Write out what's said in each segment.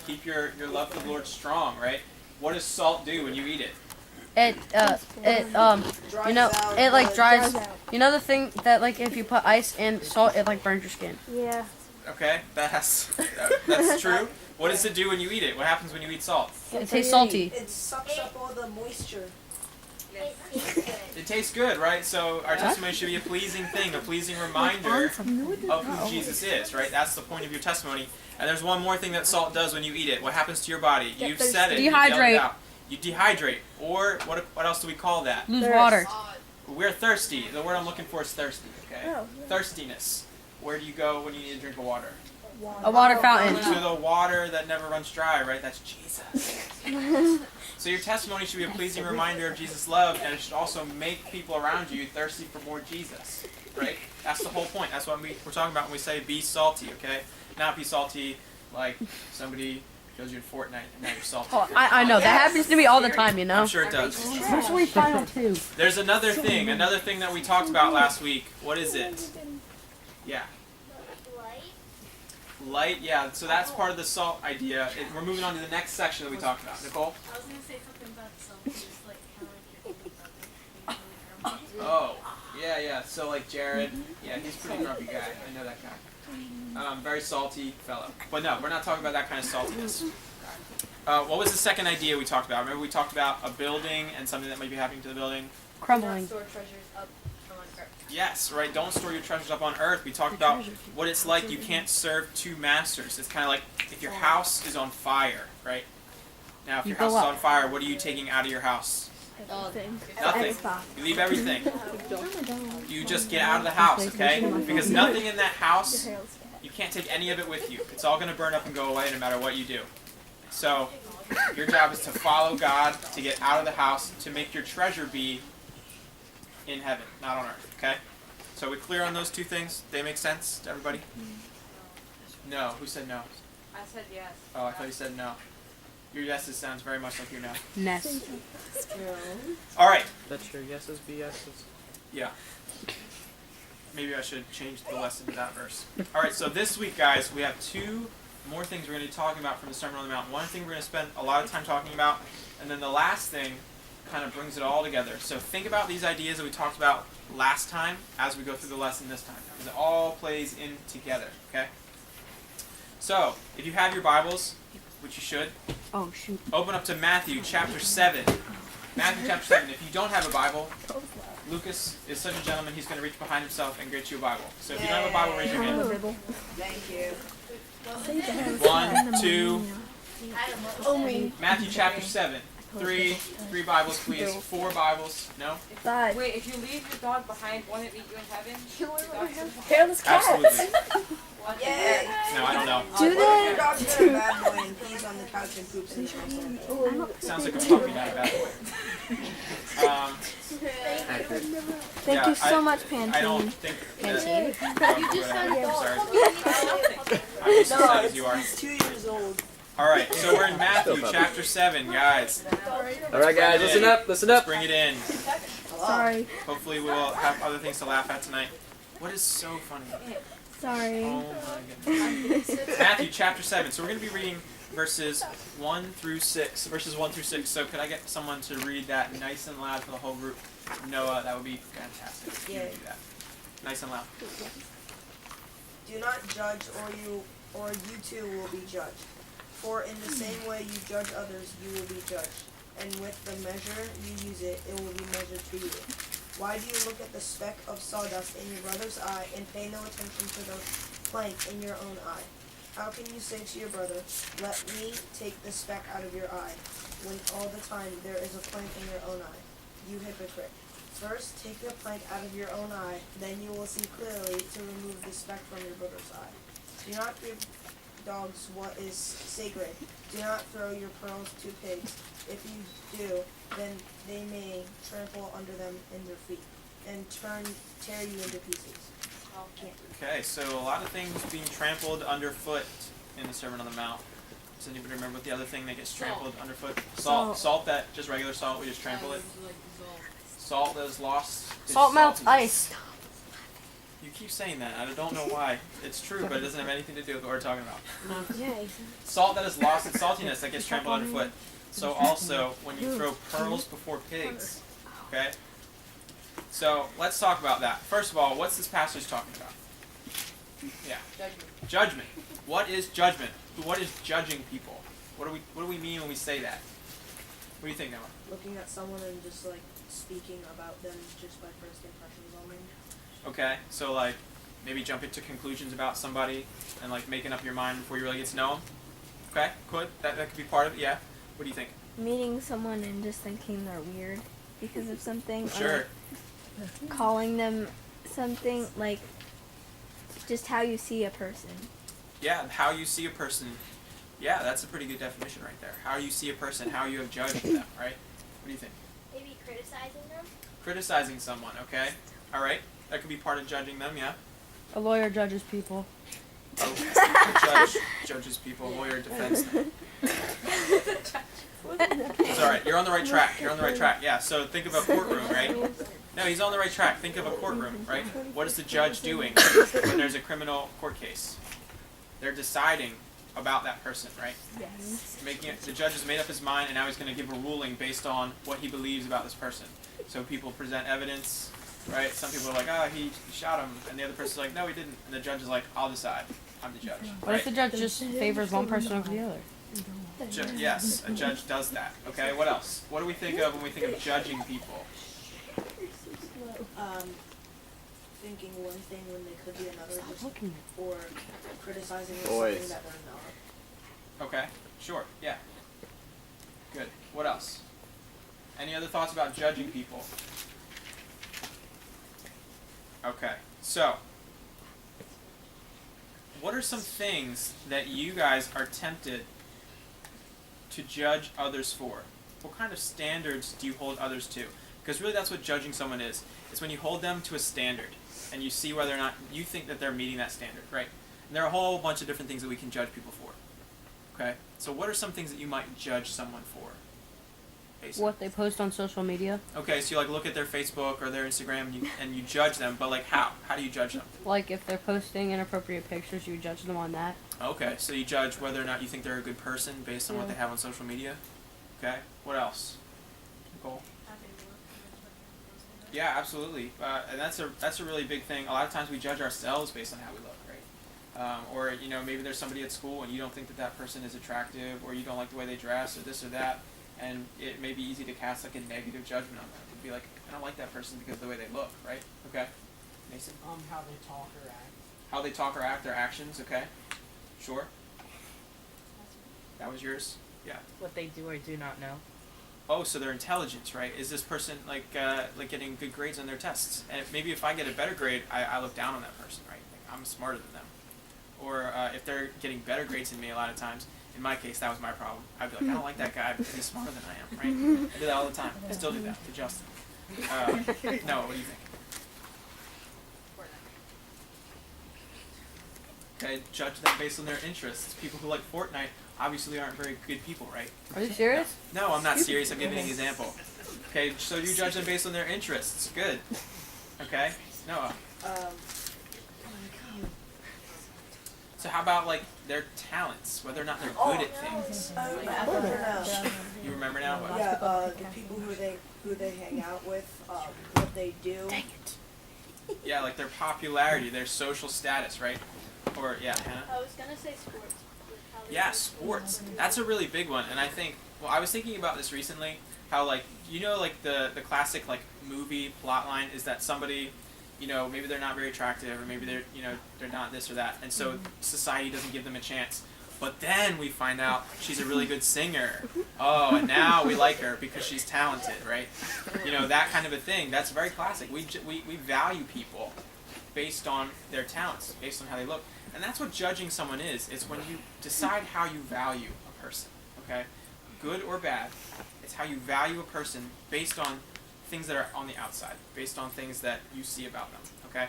keep your love for the Lord strong, right? What does salt do when you eat it? It like dries. You know the thing that like if you put ice and salt, it like burns your skin. Yeah. Okay, that's true. What does it do when you eat it? What happens when you eat salt? It tastes salty. It sucks up all the moisture. It tastes good, right? So our testimony should be a pleasing thing, a pleasing reminder of who Jesus is, right? That's the point of your testimony. And there's one more thing that salt does when you eat it. What happens to your body? You've said it. Dehydrate. You dehydrate. Or what else do we call that? Lose water. We're thirsty. The word I'm looking for is thirsty, okay? Oh, yeah. Thirstiness. Where do you go when you need a drink of water? A water fountain. To the water that never runs dry, right? That's Jesus. So your testimony should be a pleasing reminder of Jesus' love, and it should also make people around you thirsty for more Jesus, right? That's the whole point. That's what we're talking about when we say be salty, okay? Not be salty like somebody shows you in Fortnite and now you're salty. Oh, I know. That happens to me all the time, you know? I'm sure it does. Especially Final 2. There's another thing that we talked about last week. What is it? Yeah. Light, yeah. So that's part of the salt idea. We're moving on to the next section that we talked about. Nicole? I was going to say something about salt, just like how I get Oh, yeah. So like Jared, yeah, he's a pretty grumpy guy. I know that guy. Very salty fellow. But no, we're not talking about that kind of saltiness. What was the second idea we talked about? Remember we talked about a building and something that might be happening to the building? Crumbling. store treasures up on earth. Yes, right. Don't store your treasures up on earth. We talked about what it's like. You can't serve two masters. It's kind of like if your house is on fire, right? Now, if your house is on fire, what are you taking out of your house? Nothing. Nothing. You leave everything. You just get out of the house, okay? Because nothing in that house, you can't take any of it with you. It's all going to burn up and go away no matter what you do. So, your job is to follow God, to get out of the house, to make your treasure be in heaven, not on earth, okay? So, we're clear on those two things? They make sense to everybody? No. Who said no? I said yes. Oh, I thought you said no. Your yeses sounds very much like your no. Ness. All right. That's your yeses be yeses. Yeah. Maybe I should change the lesson to that verse. All right, so this week, guys, we have two more things we're going to be talking about from the Sermon on the Mount. One thing we're going to spend a lot of time talking about, and then the last thing kind of brings it all together. So think about these ideas that we talked about last time as we go through the lesson this time, because it all plays in together, okay? So, if you have your Bibles, which you should, Oh, shoot. open up to Matthew chapter 7. Matthew chapter 7. If you don't have a Bible, Lucas is such a gentleman, he's going to reach behind himself and get you a Bible. So if you don't have a Bible, raise your hand. Thank you. 1, 2, Only Matthew chapter 7. 3 Bibles, please. 4 Bibles. No? 5. Wait, if you leave your dog behind, won't it meet you in heaven? Hairless cat. Absolutely. Yay! No, I don't know. Do Your they? dog's been a bad boy and pees on the couch and poops in the house. Sounds like a puppy, not a bad boy. Thank you so much, Pantene. I don't think Pantene? You just said I'm sorry. I'm just as No, sad as you are. he's 2 years old. Alright, so we're in Matthew chapter 7, guys. Alright guys, listen up. Let's bring it in. Sorry. Hopefully we'll have other things to laugh at tonight. What is so funny? Sorry. Oh my goodness. Matthew chapter 7. So we're going to be reading verses 1 through 6. Verses 1 through 6. So could I get someone to read that nice and loud for the whole group? Noah, that would be fantastic. If you could do that. Nice and loud. Do not judge, or you too will be judged. For in the same way you judge others, you will be judged. And with the measure you use it will be measured to you. Why do you look at the speck of sawdust in your brother's eye and pay no attention to the plank in your own eye? How can you say to your brother, let me take the speck out of your eye, when all the time there is a plank in your own eye? You hypocrite. First take the plank out of your own eye, then you will see clearly to remove the speck from your brother's eye. Do not give dogs what is sacred. Do not throw your pearls to pigs. If you do, then they may trample under them in their feet and tear you into pieces. Okay, so a lot of things being trampled underfoot in the Sermon on the Mount. Does anybody remember what the other thing that gets trampled underfoot? Salt that, just regular salt, we just trample it. Salt that is lost. Salt melts ice. You keep saying that. I don't know why. It's true, but it doesn't have anything to do with what we're talking about. Salt that has lost its saltiness that gets trampled underfoot. So also, when you throw pearls before pigs, okay? So let's talk about that. First of all, what's this passage talking about? Yeah. Judgment. What is judgment? What is judging people? What do we mean when we say that? What do you think, Noah? Looking at someone and just like speaking about them just by first impressions only. Okay, so like maybe jumping to conclusions about somebody and like making up your mind before you really get to know them. Okay, could that could be part of it? Yeah. What do you think? Meeting someone and just thinking they're weird because of something. Sure. Or calling them something, like just how you see a person. Yeah, how you see a person. Yeah, that's a pretty good definition right there. How you see a person, how you have judged them, right? What do you think? Maybe criticizing them? Criticizing someone, okay? All right, that could be part of judging them, yeah? A lawyer judges people. Okay. A judge judges people, a lawyer defends them. It's alright, you're on the right track, yeah. So think of a courtroom, right? No, he's on the right track. Think of a courtroom, right? What is the judge doing when there's a criminal court case? They're deciding about that person, right? Yes. The judge has made up his mind, and now he's going to give a ruling based on what he believes about this person. So people present evidence, right? Some people are like, oh, he shot him, and the other person's like, no, he didn't. And the judge is like, I'll decide. I'm the judge. What if the judge just favors one person over the other? Yes, a judge does that. Okay, what else? What do we think of when we think of judging people? Thinking one thing when they could be another, just, Looking or criticizing Boys. something that they're not. Okay, sure, yeah. Good. What else? Any other thoughts about judging people? Okay, so what are some things that you guys are tempted to judge others for? What kind of standards do you hold others to? Because really that's what judging someone is. It's when you hold them to a standard and you see whether or not you think that they're meeting that standard, right? And there are a whole bunch of different things that we can judge people for. Okay? So what are some things that you might judge someone for? Asa? What they post on social media. Okay, so you like look at their Facebook or their Instagram and you judge them, but like how? How do you judge them? Like if they're posting inappropriate pictures, you judge them on that. Okay, so you judge whether or not you think they're a good person based on what Yeah. they have on social media. Okay, what else? Nicole? Yeah, absolutely, and that's a really big thing. A lot of times we judge ourselves based on how we look, right? Or you know maybe there's somebody at school and you don't think that person is attractive, or you don't like the way they dress, or this or that, and it may be easy to cast like a negative judgment on them. It'd be like, I don't like that person because of the way they look, right? Okay, Mason. How they talk or act. How they talk or act, their actions. Okay, sure. That was yours. Yeah. What they do or do not know. Oh, so their intelligence, right? Is this person like getting good grades on their tests? And maybe if I get a better grade, I look down on that person, right? Like I'm smarter than them. Or if they're getting better grades than me, a lot of times, in my case, that was my problem. I'd be like, I don't like that guy because he's smarter than I am, right? I do that all the time. I still do that to Justin. No, what do you think? Okay, judge them based on their interests. People who like Fortnite obviously aren't very good people, right? Are you serious? No, I'm not serious. I'm giving an example. Okay, so you judge them based on their interests. Good. Okay, Noah. So how about like their talents, whether or not they're good at things? I remember now. You remember now? What? Yeah, the people who they hang out with, what they do. Yeah, like their popularity, their social status, right? Or yeah, Hannah. I was gonna say sports. Yeah, sports. That's a really big one, and I think. Well, I was thinking about this recently. How like like the classic like movie plot line is that somebody, maybe they're not very attractive, or maybe they're they're not this or that, and so society doesn't give them a chance. But then we find out she's a really good singer. Oh, and now we like her because she's talented, right? That kind of a thing. That's very classic. We value people based on their talents, based on how they look. And that's what judging someone is. It's when you decide how you value a person, okay? Good or bad. It's how you value a person based on things that are on the outside, based on things that you see about them, okay?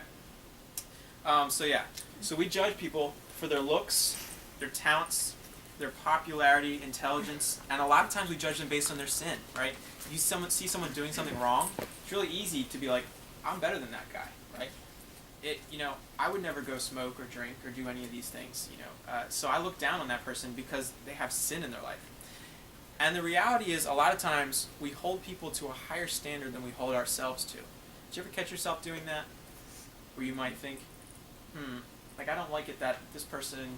So we judge people for their looks, their talents, their popularity, intelligence, and a lot of times we judge them based on their sin, right? If you see someone doing something wrong, it's really easy to be like, I'm better than that guy, right? I would never go smoke or drink or do any of these things, so I look down on that person because they have sin in their life. And the reality is, a lot of times, we hold people to a higher standard than we hold ourselves to. Did you ever catch yourself doing that? Where you might think, I don't like it that this person,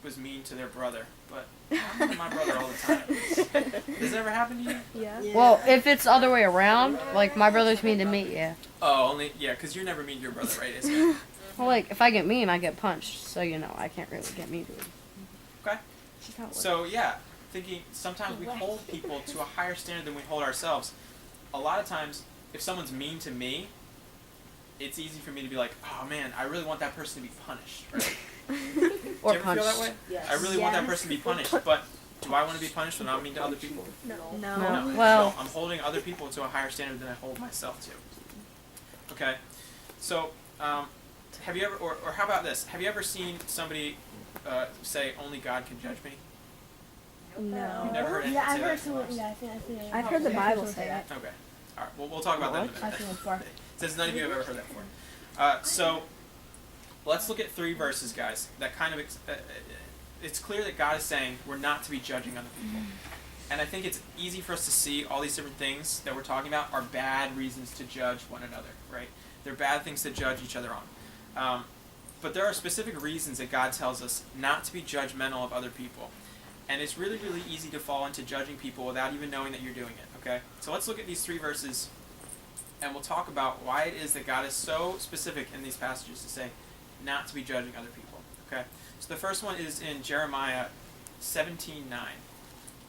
was mean to their brother, but I'm mean to my brother all the time. Does that ever happen to you? Yeah. Well, if it's the other way around, like my brother's mean to me, yeah. Oh, because you're never mean to your brother, right? Isn't it? Well, like if I get mean, I get punched, so I can't really get mean to him. Okay. So thinking sometimes we hold people to a higher standard than we hold ourselves. A lot of times, if someone's mean to me, it's easy for me to be like, oh man, I really want that person to be punished, right? Or Do you ever feel that way? Yes. I really want that person to be punished, but do I want to be punished when I'm mean to other people? No. No. Well, I'm holding other people to a higher standard than I hold myself to. Okay, so have you ever, or how about this? Have you ever seen somebody say, "Only God can judge me"? No. You've never heard anyone Yeah, say I've heard that? someone. Yeah, I think I've heard the Bible say that. Okay, all right. Well, we'll talk about that in a I've minute. seen it before. Since none of you have ever heard that before. So let's look at 3 verses, guys. That kind of it's clear that God is saying we're not to be judging other people. And I think it's easy for us to see all these different things that we're talking about are bad reasons to judge one another, right? They're bad things to judge each other on. But there are specific reasons that God tells us not to be judgmental of other people. And it's really, really easy to fall into judging people without even knowing that you're doing it, okay? So let's look at these 3 verses, and we'll talk about why it is that God is so specific in these passages to say not to be judging other people, okay? So the first one is in Jeremiah 17:9.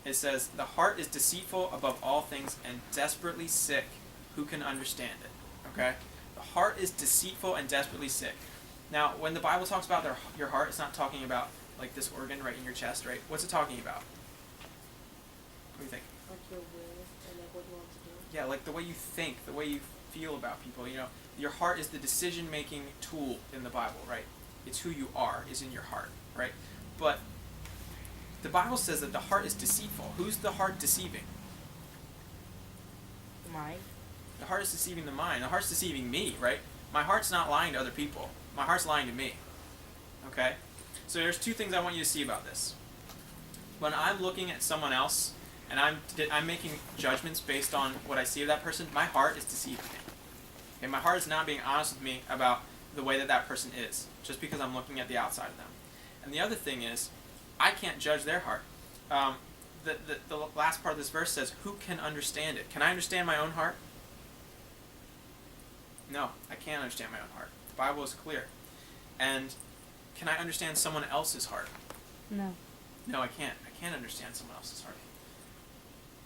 It says, "The heart is deceitful above all things and desperately sick. Who can understand it?" Okay? The heart is deceitful and desperately sick. Now, when the Bible talks about your heart, it's not talking about like this organ right in your chest, right? What's it talking about? What do you think? Like your will and like what you want to do. Yeah, like the way you think, the way you feel about people. Your heart is the decision-making tool in the Bible, right? It's who you are, is in your heart, right? But the Bible says that the heart is deceitful. Who's the heart deceiving? The mind. The heart is deceiving the mind. The heart's deceiving me, right? My heart's not lying to other people. My heart's lying to me. Okay? So there's 2 things I want you to see about this. When I'm looking at someone else and I'm making judgments based on what I see of that person, my heart is deceiving me. Okay? My heart is not being honest with me about the way that person is, just because I'm looking at the outside of them. And the other thing is, I can't judge their heart. The last part of this verse says, "Who can understand it?" Can I understand my own heart? No, I can't understand my own heart. The Bible is clear. And can I understand someone else's heart? No. No, I can't. I can't understand someone else's heart.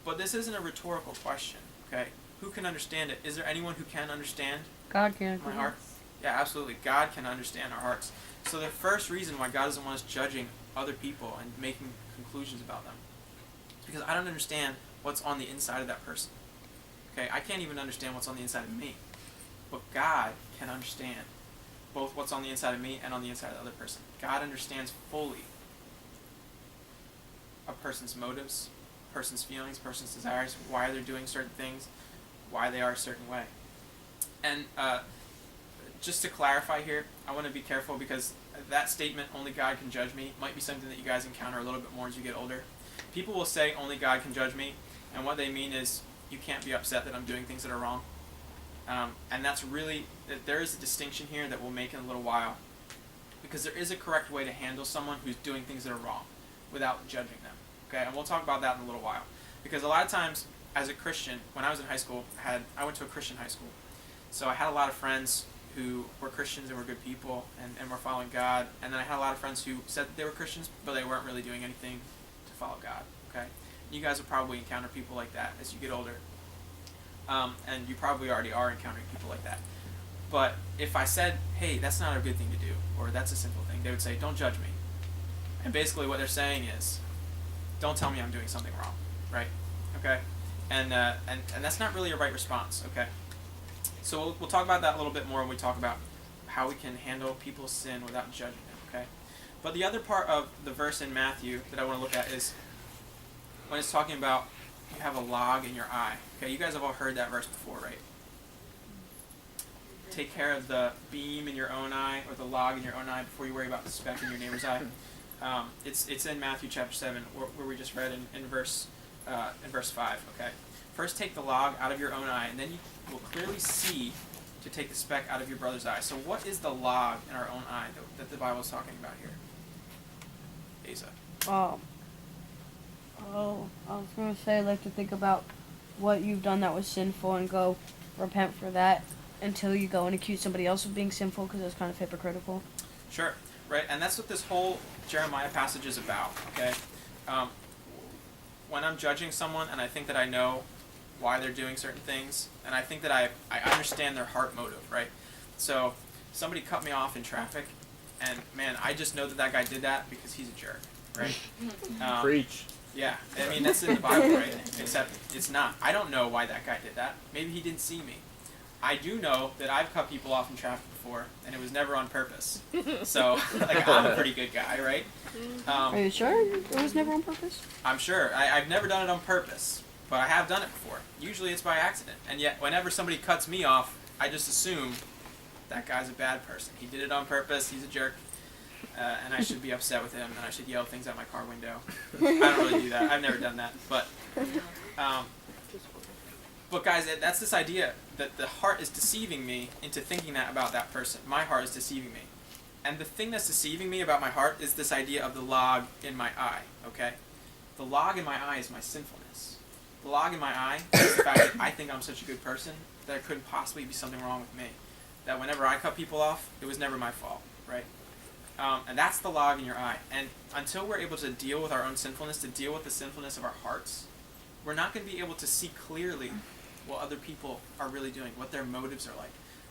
But this isn't a rhetorical question, okay? Who can understand it? Is there anyone who can understand God can. my heart? Yeah, absolutely. God can understand our hearts. So the first reason why God doesn't want us judging other people and making conclusions about them is because I don't understand what's on the inside of that person. Okay, I can't even understand what's on the inside of me. But God can understand both what's on the inside of me and on the inside of the other person. God understands fully a person's motives, a person's feelings, a person's desires, why they're doing certain things, why they are a certain way. And just to clarify here, I want to be careful because that statement, "only God can judge me," might be something that you guys encounter a little bit more as you get older. People will say, "Only God can judge me," and what they mean is, you can't be upset that I'm doing things that are wrong. And that's really, there is a distinction here that we'll make in a little while, because there is a correct way to handle someone who's doing things that are wrong without judging them. Okay, and we'll talk about that in a little while. Because a lot of times, as a Christian, when I was in high school, I went to a Christian high school. So I had a lot of friends who were Christians and were good people and were following God. And then I had a lot of friends who said that they were Christians, but they weren't really doing anything to follow God. Okay, you guys will probably encounter people like that as you get older. And you probably already are encountering people like that. But if I said, "Hey, that's not a good thing to do," or "That's a sinful thing," they would say, "Don't judge me." And basically what they're saying is, don't tell me I'm doing something wrong, right? Okay? And that's not really a right response, okay? So we'll talk about that a little bit more when we talk about how we can handle people's sin without judging them, okay? But the other part of the verse in Matthew that I want to look at is when it's talking about you have a log in your eye. Okay, you guys have all heard that verse before, right? take care of the beam in your own eye or the log in your own eye before you worry about the speck in your neighbor's eye. It's in Matthew chapter 7 where we just read in verse 5. Okay, first take the log out of your own eye, and then you will clearly see to take the speck out of your brother's eye. So what is the log in our own eye that the Bible is talking about here? Asa. I was gonna say, like, to think about what you've done that was sinful and go repent for that until you go and accuse somebody else of being sinful, because that's kind of hypocritical. Sure, right, and that's what this whole Jeremiah passage is about, okay? When I'm judging someone and I think that I know why they're doing certain things, and I think that I understand their heart motive, right? So, somebody cut me off in traffic, and man, I just know that guy did that because he's a jerk, right? Preach. Yeah, I mean, that's in the Bible, right? Except it's not. I don't know why that guy did that. Maybe he didn't see me. I do know that I've cut people off in traffic before, and it was never on purpose. So, like, I'm a pretty good guy, right? Are you sure it was never on purpose? I'm sure. I've never done it on purpose, but I have done it before. Usually it's by accident. And yet, whenever somebody cuts me off, I just assume that guy's a bad person. He did it on purpose. He's a jerk. And I should be upset with him, and I should yell things out my car window. I don't really do that. I've never done that. But guys, that's this idea that the heart is deceiving me into thinking that about that person. My heart is deceiving me. And the thing that's deceiving me about my heart is this idea of the log in my eye, okay? The log in my eye is my sinfulness. The log in my eye is the fact that I think I'm such a good person that there couldn't possibly be something wrong with me. That whenever I cut people off, it was never my fault, right? And that's the log in your eye. And until we're able to deal with our own sinfulness, to deal with the sinfulness of our hearts, we're not going to be able to see clearly what other people are really doing, what their motives are like.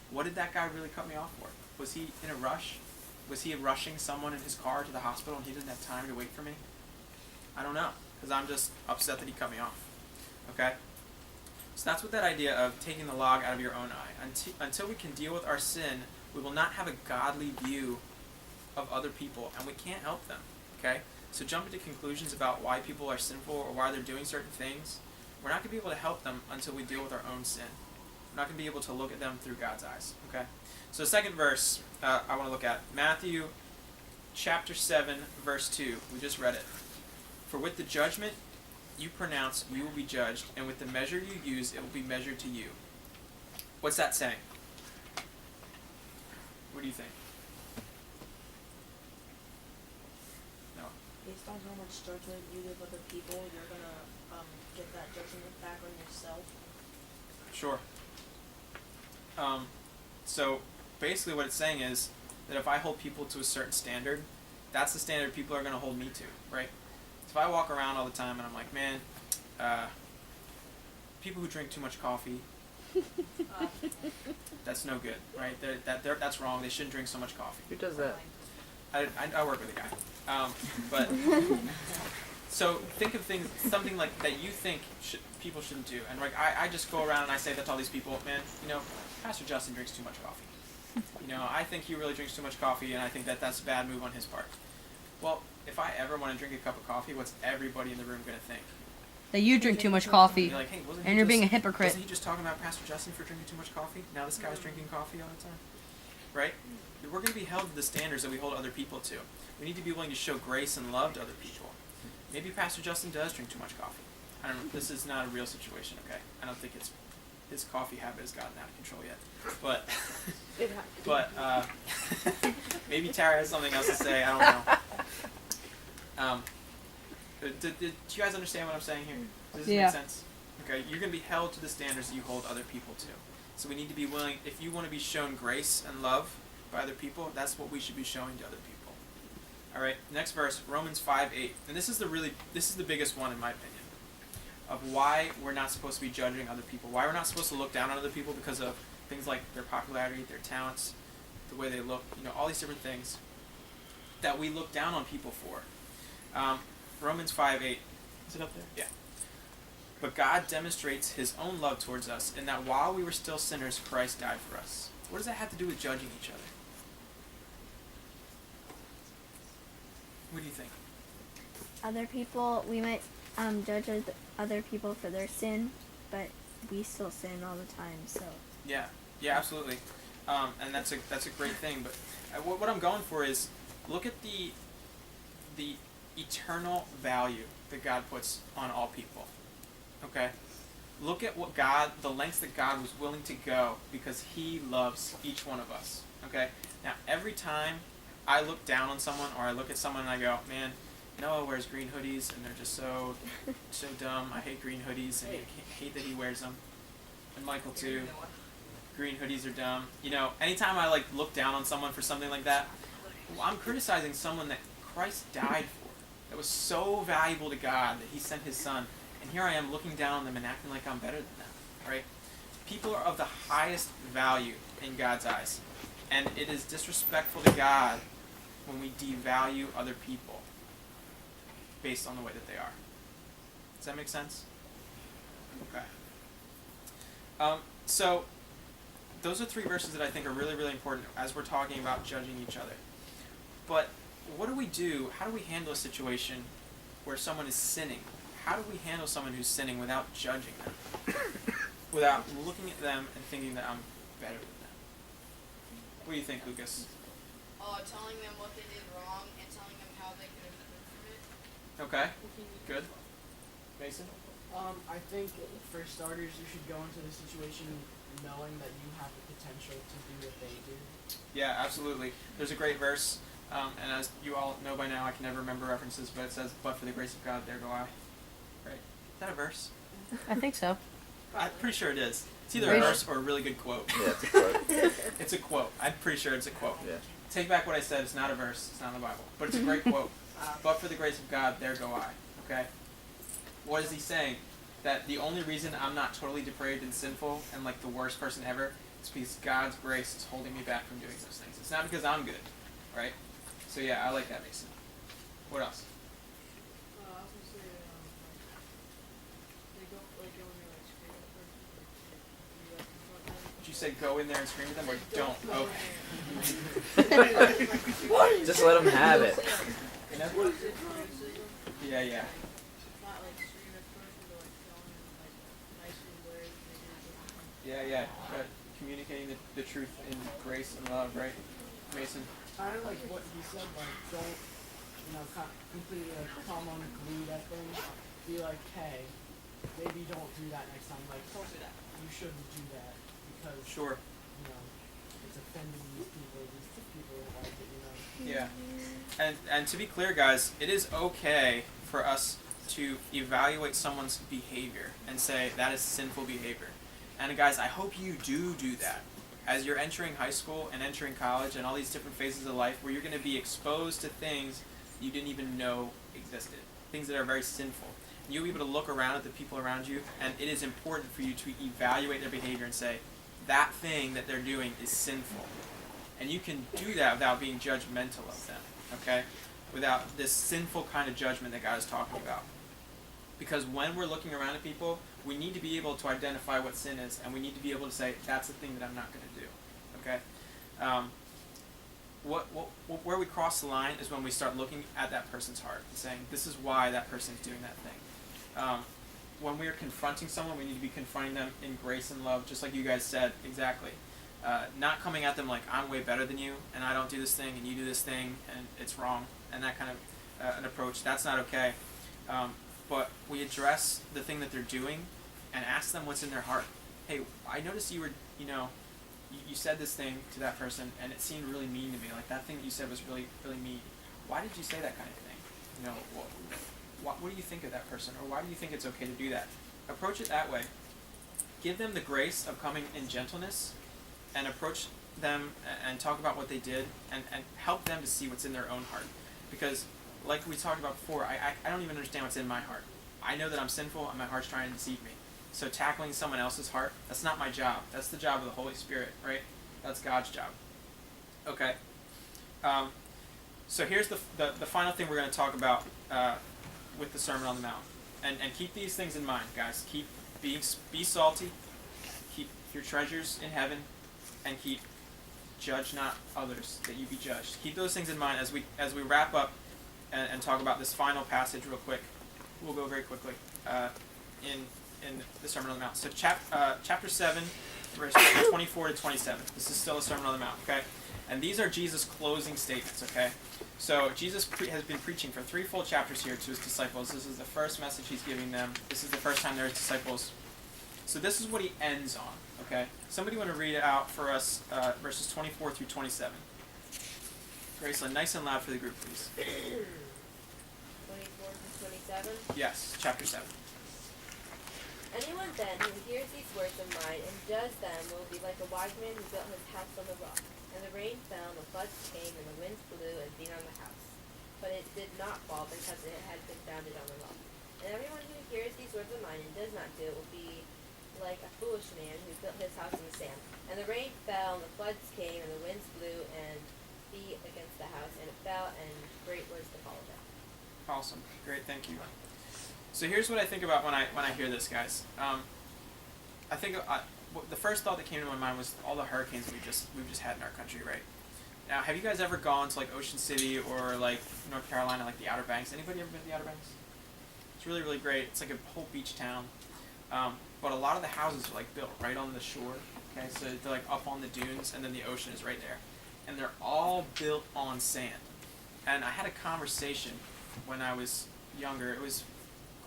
What did that guy really cut me off for? Was he in a rush? Was he rushing someone in his car to the hospital and he didn't have time to wait for me? I don't know, because I'm just upset that he cut me off. Okay? So that's what that idea of taking the log out of your own eye. Until we can deal with our sin, we will not have a godly view of other people, and we can't help them. Okay? So jumping to conclusions about why people are sinful or why they're doing certain things, we're not going to be able to help them until we deal with our own sin. We're not going to be able to look at them through God's eyes. Okay? So the second verse I want to look at, Matthew chapter 7, verse 2. We just read it. For with the judgment you pronounce, you will be judged, and with the measure you use, it will be measured to you. What's that saying? What do you think? No. Based on how much judgment you give other people, you're gonna get that judgment back on yourself. Sure. So basically what it's saying is that if I hold people to a certain standard, that's the standard people are going to hold me to, right? So if I walk around all the time and I'm like, man, people who drink too much coffee, that's no good, right? That's wrong. They shouldn't drink so much coffee. Who does that? I work with a guy. But so think of things, something like that you think people shouldn't do. And like I just go around and I say that to all these people, man, Pastor Justin drinks too much coffee. I think he really drinks too much coffee, and I think that's a bad move on his part. Well, if I ever want to drink a cup of coffee, what's everybody in the room going to think? That you drink too much coffee, You're like, hey, and you're being a hypocrite. Wasn't he just talking about Pastor Justin for drinking too much coffee? Now this guy's drinking coffee all the time. Right? We're going to be held to the standards that we hold other people to. We need to be willing to show grace and love to other people. Maybe Pastor Justin does drink too much coffee. I don't know. This is not a real situation, okay? I don't think his coffee habit has gotten out of control yet. But maybe Tara has something else to say. I don't know. Do you guys understand what I'm saying here? Does this make sense? Okay, you're going to be held to the standards that you hold other people to. So we need to be willing, if you want to be shown grace and love by other people, that's what we should be showing to other people. All right, next verse, Romans 5:8. And this is the biggest one in my opinion, of why we're not supposed to be judging other people. Why we're not supposed to look down on other people because of things like their popularity, their talents, the way they look, all these different things that we look down on people for. Romans 5:8. Is it up there? Yeah. But God demonstrates his own love towards us in that while we were still sinners, Christ died for us. What does that have to do with judging each other? What do you think? Other people, we might judge other people for their sin, but we still sin all the time, so. Yeah, absolutely. and that's a great thing. But what I'm going for is look at the eternal value that God puts on all people. Okay, look at the lengths that God was willing to go because He loves each one of us. Okay, now every time I look down on someone or I look at someone and I go, man, Noah wears green hoodies and they're just so dumb. I hate green hoodies and I hate that he wears them. And Michael too. Green hoodies are dumb. You know, anytime I like look down on someone for something like that, I'm criticizing someone that Christ died for. That was so valuable to God that He sent His Son. And here I am looking down on them and acting like I'm better than them. Right? People are of the highest value in God's eyes. And it is disrespectful to God when we devalue other people based on the way that they are. Does that make sense? Okay. So those are 3 verses that I think are really, really important as we're talking about judging each other. But what do we do? How do we handle a situation where someone is sinning? How do we handle someone who's sinning without judging them? Without looking at them and thinking that I'm better than them? What do you think, Lucas? Telling them what they did wrong and telling them how they could improve from it. Okay. Good. Mason? I think for starters, you should go into the situation knowing that you have the potential to do what they do. Yeah, absolutely. There's a great verse, and as you all know by now, I can never remember references, but it says, "But for the grace of God, there go I." Right? Is that a verse? I think so. I'm pretty sure it is. It's either a verse or a really good quote. Yeah, it's a quote. It's a quote. I'm pretty sure it's a quote. Yeah. Take back what I said. It's not a verse. It's not in the Bible. But it's a great quote. But for the grace of God, there go I. Okay? What is he saying? That the only reason I'm not totally depraved and sinful and like the worst person ever is because God's grace is holding me back from doing those things. It's not because I'm good. Right? So yeah, I like that, Mason. What else? I was gonna say, they go in there like scream at the person, you like confront them. Did you say go in there and scream at them or don't? Go Okay. Just let them have it. You know? Yeah, yeah. Not like scream at the person, but like telling them like nicely words, maybe. Yeah, yeah. Communicating the truth in grace and love, right? Mason? Kind of like what he said, like don't, completely like come unglued at things. Be like, hey, maybe don't do that next time. Like, you shouldn't do that because Sure. It's offending these people. These people don't like it. Yeah. And to be clear, guys, it is okay for us to evaluate someone's behavior and say that is sinful behavior. And guys, I hope you do that. As you're entering high school and entering college and all these different phases of life where you're going to be exposed to things you didn't even know existed, things that are very sinful. And you'll be able to look around at the people around you, and it is important for you to evaluate their behavior and say, that thing that they're doing is sinful. And you can do that without being judgmental of them, okay? Without this sinful kind of judgment that God is talking about. Because when we're looking around at people, we need to be able to identify what sin is, and we need to be able to say, that's the thing that I'm not going to do, okay? Where we cross the line is when we start looking at that person's heart and saying, this is why that person is doing that thing. When we are confronting someone, we need to be confronting them in grace and love, just like you guys said, exactly. Not coming at them like, I'm way better than you, and I don't do this thing, and you do this thing, and it's wrong, and that kind of an approach. That's not okay. But we address the thing that they're doing and ask them what's in their heart. Hey, I noticed you were, you said this thing to that person, and it seemed really mean to me. Like, that thing that you said was really, really mean. Why did you say that kind of thing? What do you think of that person? Or why do you think it's okay to do that? Approach it that way. Give them the grace of coming in gentleness, and approach them and talk about what they did, and help them to see what's in their own heart. Because, like we talked about before, I don't even understand what's in my heart. I know that I'm sinful, and my heart's trying to deceive me. So tackling someone else's heart, that's not my job. That's the job of the Holy Spirit, right? That's God's job. Okay. So here's the final thing we're going to talk about with the Sermon on the Mount. And keep these things in mind, guys. Be salty. Keep your treasures in heaven. And keep judge not others, that you be judged. Keep those things in mind as we wrap up and talk about this final passage real quick. We'll go very quickly in the Sermon on the Mount. So chapter 7, verse 24 to 27. This is still a Sermon on the Mount, okay? And these are Jesus' closing statements, okay? So Jesus has been preaching for 3 full chapters here to his disciples. This is the first message he's giving them. This is the first time they're his disciples. So this is what he ends on, okay? Somebody want to read it out for us, verses 24 through 27. Graceland, nice and loud for the group, please. 24 to 27. Yes, chapter 7. Anyone then who hears these words of mine and does them will be like a wise man who built his house on the rock. And the rain fell, and the floods came, and the winds blew and beat on the house. But it did not fall because it had been founded on the rock. And everyone who hears these words of mine and does not do it will be like a foolish man who built his house on the sand. And the rain fell, and the floods came, and the winds blew and beat against the house, and it fell, and great was the fall of it. Awesome. Great, thank you. So here's what I think about when I hear this, guys. I think the first thought that came to my mind was all the hurricanes we've just had in our country, right? Now, have you guys ever gone to like Ocean City or like North Carolina, like the Outer Banks? Anybody ever been to the Outer Banks? It's really, really great. It's like a whole beach town. But a lot of the houses are like built right on the shore. Okay, so they're like up on the dunes, and then the ocean is right there, and they're all built on sand. And I had a conversation when I was younger. It was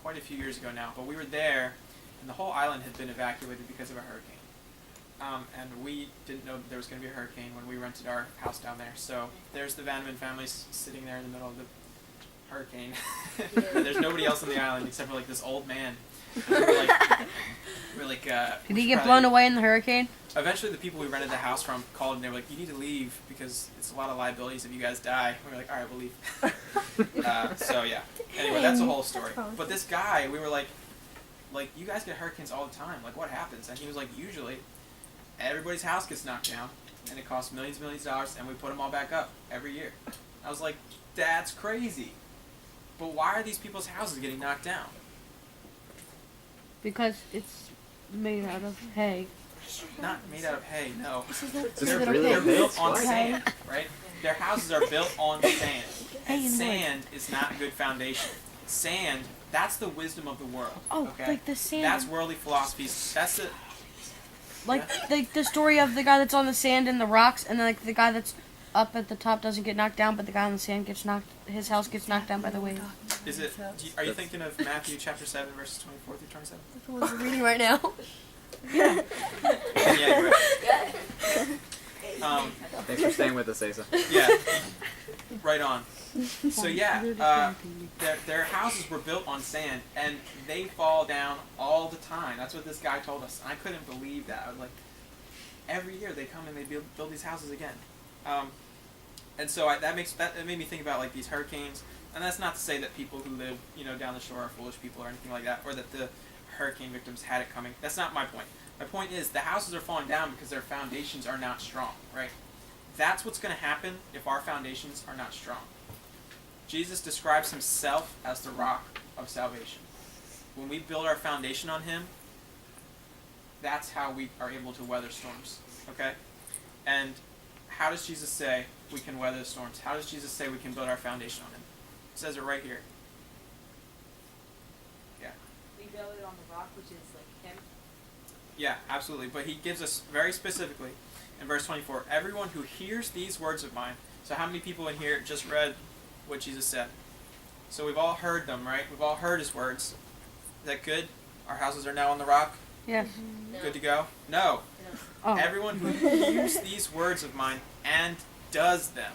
quite a few years ago now, but we were there, and the whole island had been evacuated because of a hurricane. And we didn't know that there was going to be a hurricane when we rented our house down there. So there's the Vanaman family sitting there in the middle of the hurricane. There's nobody else on the island except for like this old man. And we're like, Did he get blown away in the hurricane? Eventually, the people we rented the house from called, and they were like, "You need to leave because it's a lot of liabilities if you guys die." We were like, "All right, we'll leave." So yeah. Anyway, that's a whole story. But this guy, we were like, you guys get hurricanes all the time. Like, what happens? And he was like, usually, everybody's house gets knocked down, and it costs millions and millions of dollars, and we put them all back up every year. I was like, that's crazy. But why are these people's houses getting knocked down? Because it's made out of hay. Not made out of hay, no. They're They're really built big. on What? sand, right? Their houses are built on sand. Hay And and sand is not a good foundation. Sand, that's the wisdom of the world. Oh, okay? like the sand. That's worldly philosophies. That's it. Like the story of the guy that's on the sand and the rocks, and then like the guy that's up at the top doesn't get knocked down, but the guy on the sand his house gets knocked down by the wave. Is it? Are you thinking of Matthew chapter 7, verses 24 through 27? That's the one we're reading right now. Yeah, you're right. Thanks for staying with us, Asa. Yeah, right on. So yeah, their houses were built on sand, and they fall down all the time. That's what this guy told us. And I couldn't believe that. I was like, every year they come and they build these houses again. And so that made me think about like these hurricanes. And that's not to say that people who live down the shore are foolish people or anything like that, or that the hurricane victims had it coming. That's not my point. My point is the houses are falling down because their foundations are not strong, right? That's what's going to happen if our foundations are not strong. Jesus describes himself as the rock of salvation. When we build our foundation on him, that's how we are able to weather storms, okay? And how does Jesus say we can weather the storms? How does Jesus say we can build our foundation on him? It says it right here. Yeah. We build it on the rock, which is like him. Yeah, absolutely. But he gives us very specifically in verse 24, everyone who hears these words of mine. So how many people in here just read what Jesus said? So we've all heard them, right? We've all heard his words. Is that good? Our houses are now on the rock? Yes. No. Good to go? No. Oh. Everyone who hears these words of mine and does them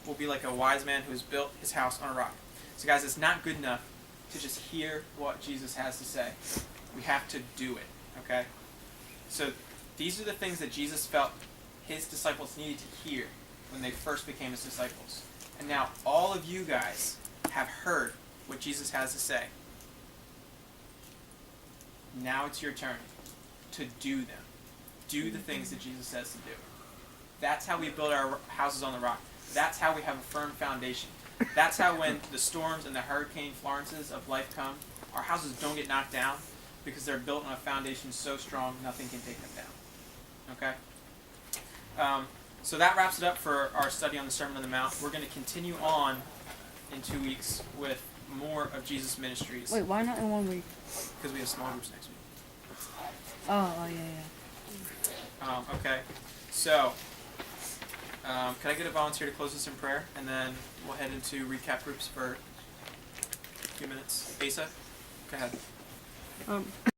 will be like a wise man who has built his house on a rock. So guys, it's not good enough to just hear what Jesus has to say. We have to do it, okay? So these are the things that Jesus felt his disciples needed to hear when they first became his disciples. And now all of you guys have heard what Jesus has to say. Now it's your turn to do them. Do the things that Jesus says to do. That's how we build our houses on the rock. That's how we have a firm foundation. That's how when the storms and the hurricane Florences of life come, our houses don't get knocked down because they're built on a foundation so strong nothing can take them down. Okay? So that wraps it up for our study on the Sermon on the Mount. We're going to continue on in 2 weeks with more of Jesus' ministries. Wait, why not in 1 week? Because we have small groups next week. Oh, yeah. Okay. So, can I get a volunteer to close us in prayer, and then we'll head into recap groups for a few minutes. Asa, go ahead. Um,